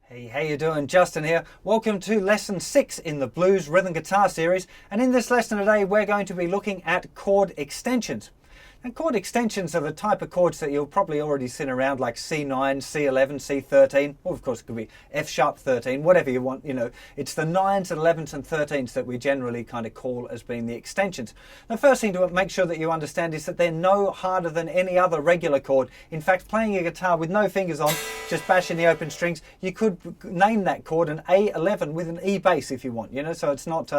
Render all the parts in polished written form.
Hey, how you doing? Justin here. Welcome to lesson 6 in the Blues Rhythm Guitar series. And in this lesson today, we're going to be looking at chord extensions. And chord extensions are the type of chords that you've probably already seen around, like C9, C11, C13, or of course it could be F sharp 13, whatever you want, It's the 9s and 11s and 13s that we generally kind of call as being the extensions. The first thing to make sure that you understand is that they're no harder than any other regular chord. In fact, playing a guitar with no fingers on, just bashing the open strings, you could name that chord an A11 with an E bass if you want, so it's not,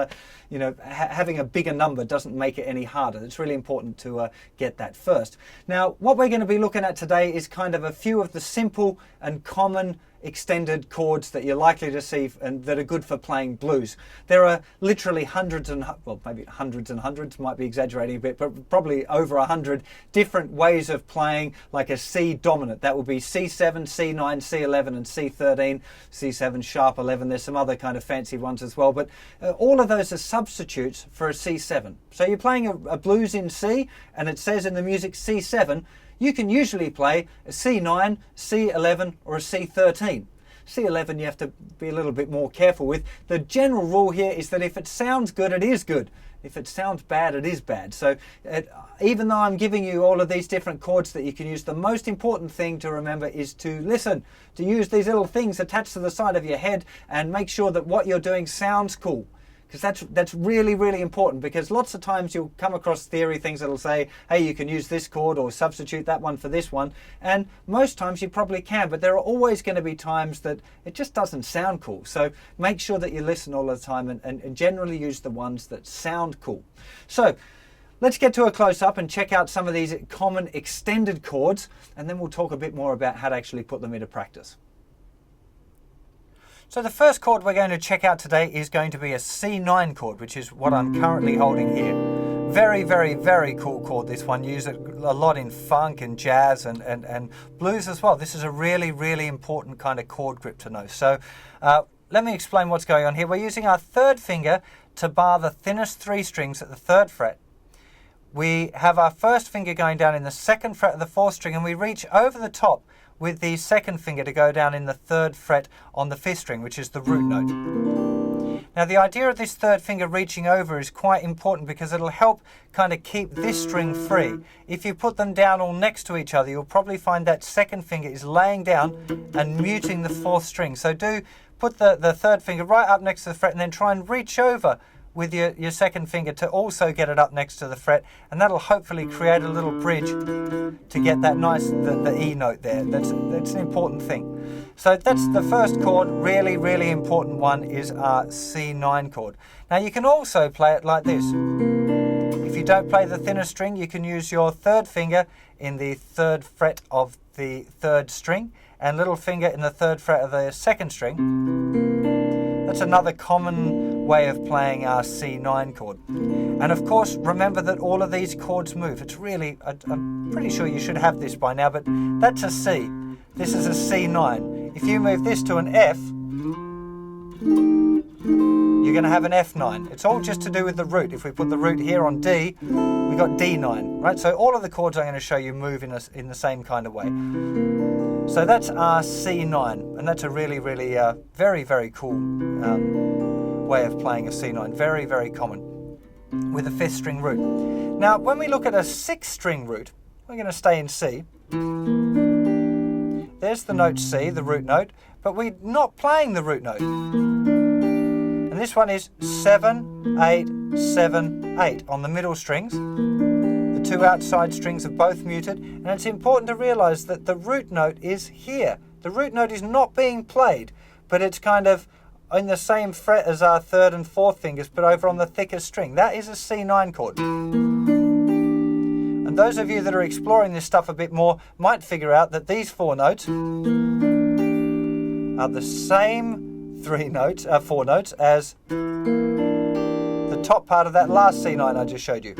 having a bigger number doesn't make it any harder. It's really important to get that first. Now, what we're going to be looking at today is kind of a few of the simple and common extended chords that you're likely to see and that are good for playing blues. There are literally hundreds and, well, maybe hundreds and hundreds, might be exaggerating a bit, but probably over 100 different ways of playing like a C dominant. That would be C7, C9, C11 and C13, C7 sharp 11. There's some other kind of fancy ones as well, but all of those are substitutes for a C7. So you're playing a blues in C and it says in the music C7, you can usually play a C9, C11 or a C13. C11 you have to be a little bit more careful with. The general rule here is that if it sounds good, it is good. If it sounds bad, it is bad. So even though I'm giving you all of these different chords that you can use, the most important thing to remember is to listen, to use these little things attached to the side of your head and make sure that what you're doing sounds cool. Because that's really, really important, because lots of times you'll come across theory things that'll say, hey, you can use this chord or substitute that one for this one. And most times you probably can, but there are always going to be times that it just doesn't sound cool. So make sure that you listen all the time and generally use the ones that sound cool. So let's get to a close-up and check out some of these common extended chords, and then we'll talk a bit more about how to actually put them into practice. So the first chord we're going to check out today is going to be a C9 chord, which is what I'm currently holding here. Very, very, very cool chord, this one. Use it a lot in funk and jazz and blues as well. This is a really, really important kind of chord grip to know. So let me explain what's going on here. We're using our third finger to bar the thinnest 3 strings at the 3rd fret. We have our first finger going down in the 2nd fret of the 4th string, and we reach over the top with the 2nd finger to go down in the 3rd fret on the 5th string, which is the root note. Now the idea of this 3rd finger reaching over is quite important because it'll help kind of keep this string free. If you put them down all next to each other, you'll probably find that 2nd finger is laying down and muting the 4th string. So do put the 3rd finger right up next to the fret and then try and reach over with your 2nd finger to also get it up next to the fret, and that'll hopefully create a little bridge to get that nice, the E note there. That's an important thing. So that's the first chord, really, really important one is our C9 chord. Now you can also play it like this. If you don't play the thinner string, you can use your 3rd finger in the 3rd fret of the 3rd string and little finger in the 3rd fret of the 2nd string. That's another common way of playing our C9 chord. And of course, remember that all of these chords move. It's really, I'm pretty sure you should have this by now, but that's a C. This is a C9. If you move this to an F, you're going to have an F9. It's all just to do with the root. If we put the root here on D, we got D9, right? So all of the chords I'm going to show you move in the same kind of way. So that's our C9, and that's a really, really very, very cool way of playing a C9. Very, very common with a 5th string root. Now, when we look at a 6th string root, we're going to stay in C. There's the note C, the root note, but we're not playing the root note. And this one is 7, 8, 7, 8 on the middle strings. The 2 outside strings are both muted, and it's important to realize that the root note is here. The root note is not being played, but it's kind of in the same fret as our 3rd and 4th fingers, but over on the thicker string. That is a C9 chord. And those of you that are exploring this stuff a bit more might figure out that these 4 notes are the same 4 notes as the top part of that last C9 I just showed you.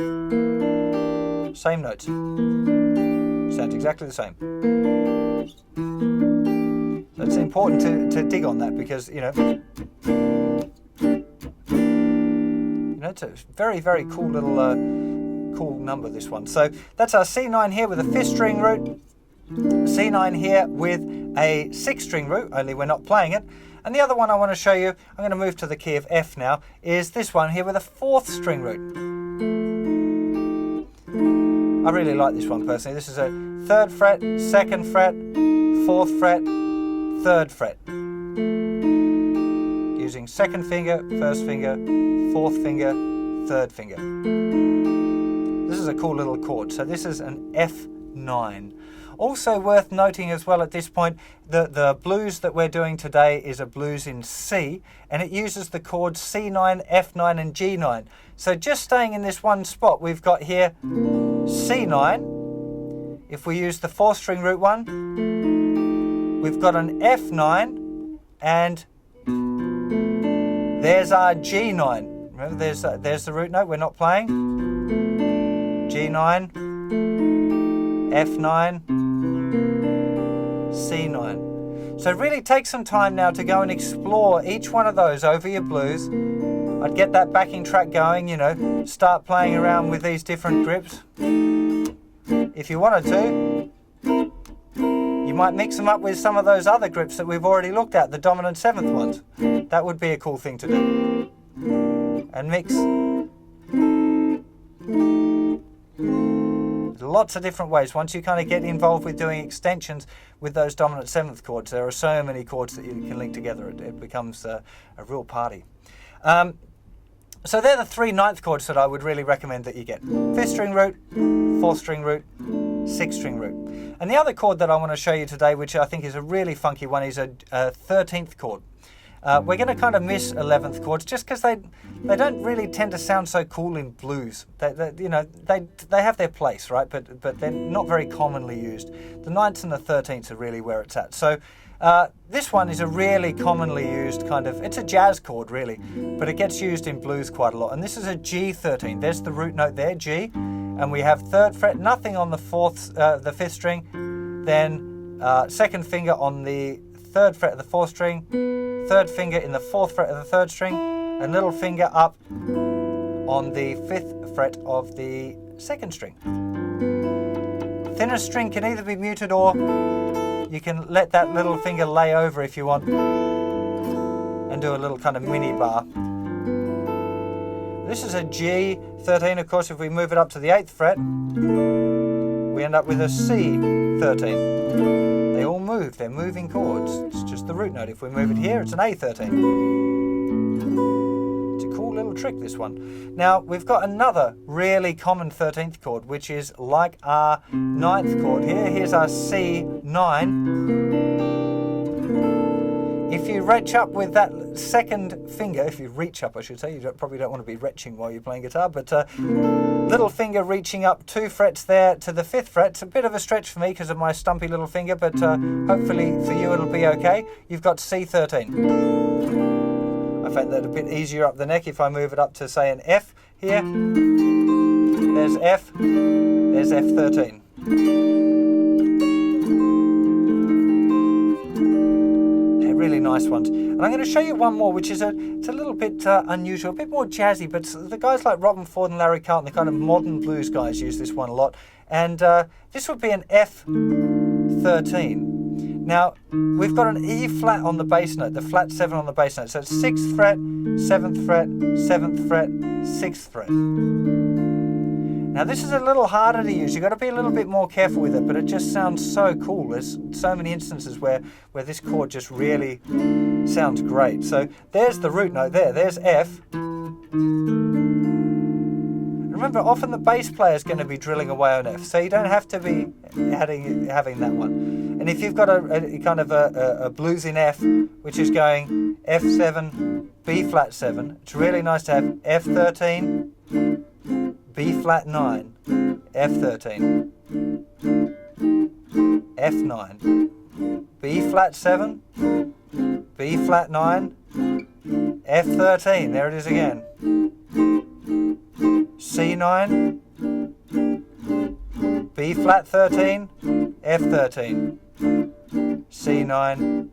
Same notes. Sounds exactly the same. So it's important to dig on that because, it's a very, very cool little cool number, this one. So that's our C9 here with a 5th string root. C9 here with a 6-string root, only we're not playing it. And the other one I want to show you, I'm going to move to the key of F now, is this one here with a 4th string root. I really like this one personally. This is a 3rd fret, 2nd fret, 4th fret, 3rd fret. Using 2nd finger, 1st finger, 4th finger, 3rd finger. This is a cool little chord. So this is an F9. Also worth noting as well at this point, the blues that we're doing today is a blues in C, and it uses the chords C9, F9 and G9. So just staying in this one spot, we've got here C9. If we use the 4th string root one, we've got an F9, and there's our G9. Remember, there's the root note we're not playing. G9, F9, C9. So really take some time now to go and explore each one of those over your blues. I'd get that backing track going, you know, start playing around with these different grips. If you wanted to, you might mix them up with some of those other grips that we've already looked at, the dominant 7th ones. That would be a cool thing to do. And mix. Lots of different ways. Once you kind of get involved with doing extensions with those dominant 7th chords, there are so many chords that you can link together. It becomes a real party. So they're the 3 9th chords that I would really recommend that you get. 5th string root, 4th string root, 6th string root. And the other chord that I want to show you today, which I think is a really funky one, is a 13th chord. We're going to kind of miss 11th chords just because they don't really tend to sound so cool in blues. You know, they have their place, right? But they're not very commonly used. The 9ths and the 13ths are really where it's at. So this one is a really commonly used kind of, it's a jazz chord really, but it gets used in blues quite a lot. And this is a G13. There's the root note there, G, and we have 3rd fret, nothing on the 5th string, then 2nd finger on the 3rd fret of the 4th string, 3rd finger in the 4th fret of the 3rd string, and little finger up on the 5th fret of the 2nd string. Thinner string can either be muted, or you can let that little finger lay over if you want and do a little kind of mini bar. This is a G13. Of course, if we move it up to the 8th fret, we end up with a C13. They all move, they're moving chords. It's just the root note. If we move it here, it's an A13. It's a cool little trick, this one. Now, we've got another really common 13th chord, which is like our 9th chord here. Here's our C9. If you reach up with that 2nd finger, if you reach up I should say, you probably don't want to be retching while you're playing guitar, but little finger reaching up 2 frets there to the 5th fret. It's a bit of a stretch for me because of my stumpy little finger, but hopefully for you it'll be okay. You've got C13. I find that a bit easier up the neck if I move it up to say an F here. There's F, there's F13. Really nice ones. And I'm going to show you one more, which is it's a little bit unusual, a bit more jazzy, but the guys like Robin Ford and Larry Carlton, the kind of modern blues guys, use this one a lot. And this would be an F13. Now, we've got an E flat on the bass note, the flat 7 on the bass note. So it's 6th fret, 7th fret, 7th fret, 6th fret. Now this is a little harder to use. You've got to be a little bit more careful with it, but it just sounds so cool. There's so many instances where this chord just really sounds great. So there's the root note there. There's F. Remember, often the bass player is going to be drilling away on F, so you don't have to be having that one. And if you've got a kind of a blues in F, which is going F7, B flat 7, it's really nice to have F13, B flat 9, F13, F9, B flat 7, B flat 9, F13, there it is again, C9, B flat 13, F13, C9,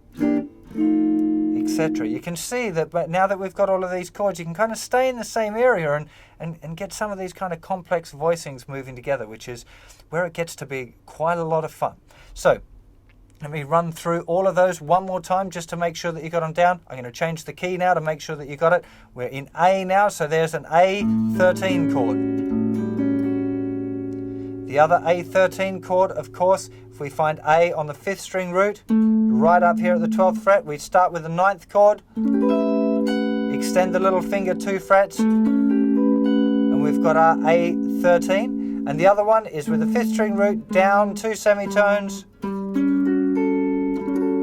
etc. You can see that, but now that we've got all of these chords, you can kind of stay in the same area and get some of these kind of complex voicings moving together, which is where it gets to be quite a lot of fun. So let me run through all of those one more time just to make sure that you got them down. I'm going to change the key now to make sure that you got it. We're in A now, so there's an A13 chord. The other A13 chord, of course, if we find A on the 5th string root, right up here at the 12th fret, we start with the 9th chord, extend the little finger 2 frets, and we've got our A13. And the other one is with the 5th string root, down 2 semitones.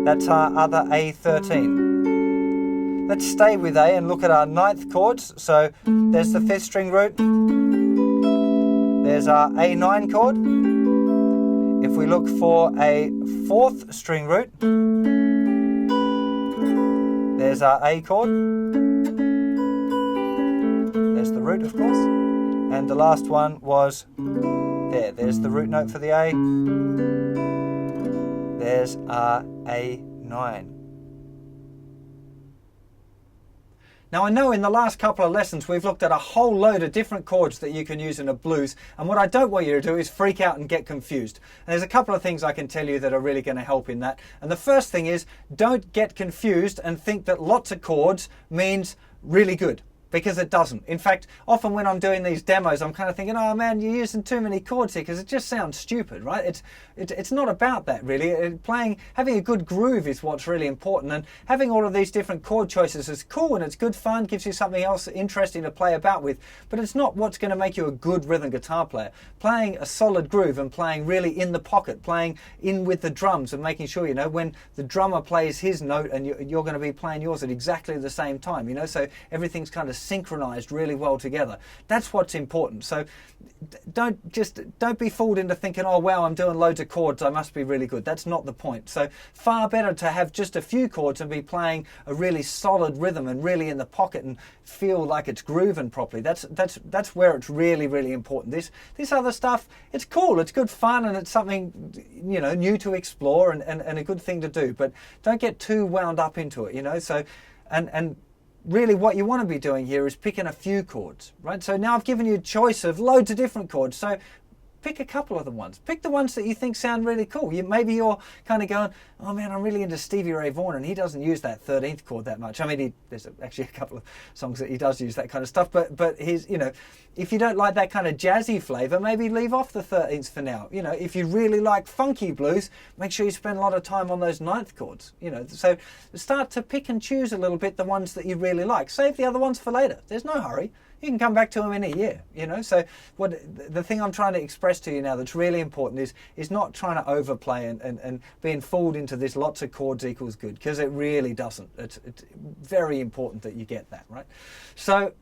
That's our other A13. Let's stay with A and look at our 9th chords. So there's the 5th string root. There's our A9 chord. If we look for a 4th string root, there's our A chord. There's the root, of course. And the last one was there. There's the root note for the A. There's our A9. Now I know in the last couple of lessons we've looked at a whole load of different chords that you can use in a blues, and what I don't want you to do is freak out and get confused. And there's a couple of things I can tell you that are really going to help in that. And the first thing is, don't get confused and think that lots of chords means really good. Because it doesn't. In fact, often when I'm doing these demos, I'm kind of thinking, oh man, you're using too many chords here, because it just sounds stupid, right? It's not about that really. Having a good groove is what's really important, and having all of these different chord choices is cool and it's good fun, gives you something else interesting to play about with, but it's not what's going to make you a good rhythm guitar player. Playing a solid groove and playing really in the pocket, playing in with the drums and making sure, you know, when the drummer plays his note and you're going to be playing yours at exactly the same time, you know, so everything's kind of synchronized really well together. That's what's important. So don't be fooled into thinking, oh wow, I'm doing loads of chords, I must be really good. That's not the point. So far better to have just a few chords and be playing a really solid rhythm and really in the pocket and feel like it's grooving properly. That's where it's really, really important. This other stuff, it's cool, it's good fun, and it's something, you know, new to explore and a good thing to do, but don't get too wound up into it, you know. So and really what you want to be doing here is picking a few chords, right? So now I've given you a choice of loads of different chords, so pick a couple of the ones. Pick the ones that you think sound really cool. Maybe you're kind of going, oh man, I'm really into Stevie Ray Vaughan and he doesn't use that 13th chord that much. I mean, there's actually a couple of songs that he does use that kind of stuff, but he's, you know, if you don't like that kind of jazzy flavour, maybe leave off the 13th for now. You know, if you really like funky blues, make sure you spend a lot of time on those 9th chords, you know. So start to pick and choose a little bit the ones that you really like. Save the other ones for later. There's no hurry. You can come back to them in a year, you know. So the thing I'm trying to express to you now that's really important is not trying to overplay and being fooled into this lots of chords equals good, because it really doesn't. It's very important that you get that, right? So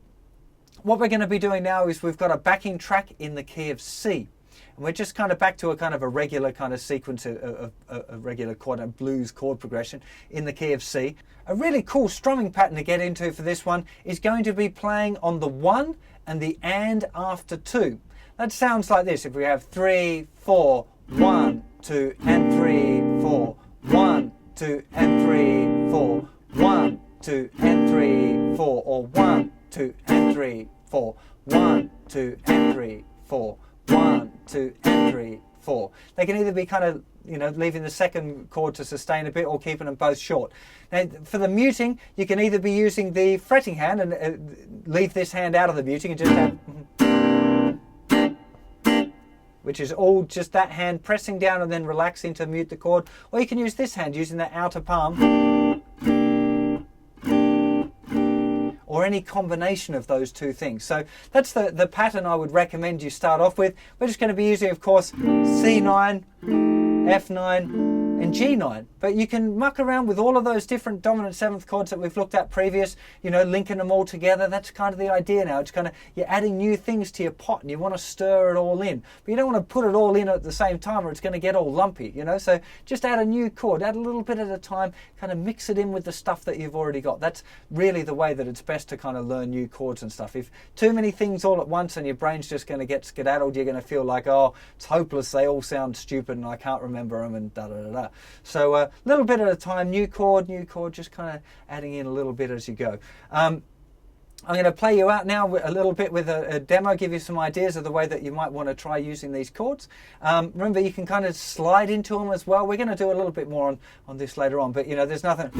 what we're going to be doing now is we've got a backing track in the key of C. And we're just kind of back to a kind of a regular kind of sequence of a regular chord, a blues chord progression in the key of C. A really cool strumming pattern to get into for this one is going to be playing on the 1 and the and after 2. That sounds like this. If we have 3, 4, 1, 2, and 3, 4, 1, 2, and 3, 4, 1, 2, and 3, 4, or 1, 2, and 3, 4, 1, 2, and 3, 4, 1, 2, and 3, 4. They can either be kind of, you know, leaving the second chord to sustain a bit or keeping them both short. Now, for the muting, you can either be using the fretting hand and leave this hand out of the muting and just have, which is all just that hand pressing down and then relaxing to mute the chord, or you can use this hand using the outer palm, or any combination of those two things. So that's the pattern I would recommend you start off with. We're just going to be using, of course, C9, F9 and G9, but you can muck around with all of those different dominant 7th chords that we've looked at previous, you know, linking them all together. That's kind of the idea now. It's kind of, you're adding new things to your pot and you want to stir it all in, but you don't want to put it all in at the same time or it's going to get all lumpy, you know. So just add a new chord, add a little bit at a time, kind of mix it in with the stuff that you've already got. That's really the way that it's best to kind of learn new chords and stuff. If too many things all at once and your brain's just going to get skedaddled, you're going to feel like, oh, it's hopeless, they all sound stupid and I can't remember them and da-da-da-da. So a little bit at a time, new chord, just kind of adding in a little bit as you go. I'm going to play you out now a little bit with a demo, give you some ideas of the way that you might want to try using these chords. Remember, you can kind of slide into them as well. We're going to do a little bit more on this later on, but you know, there's nothing.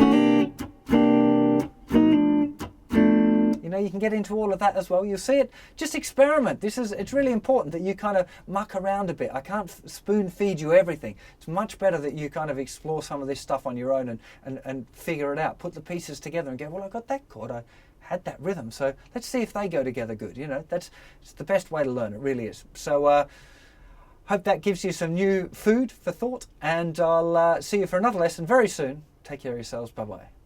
You know, you can get into all of that as well. You'll see it. Just experiment. It's really important that you kind of muck around a bit. I can't spoon feed you everything. It's much better that you kind of explore some of this stuff on your own and figure it out. Put the pieces together and go, well, I got that chord. I had that rhythm, so let's see if they go together good. You know, it's the best way to learn. It really is. So hope that gives you some new food for thought, and I'll see you for another lesson very soon. Take care of yourselves. Bye bye.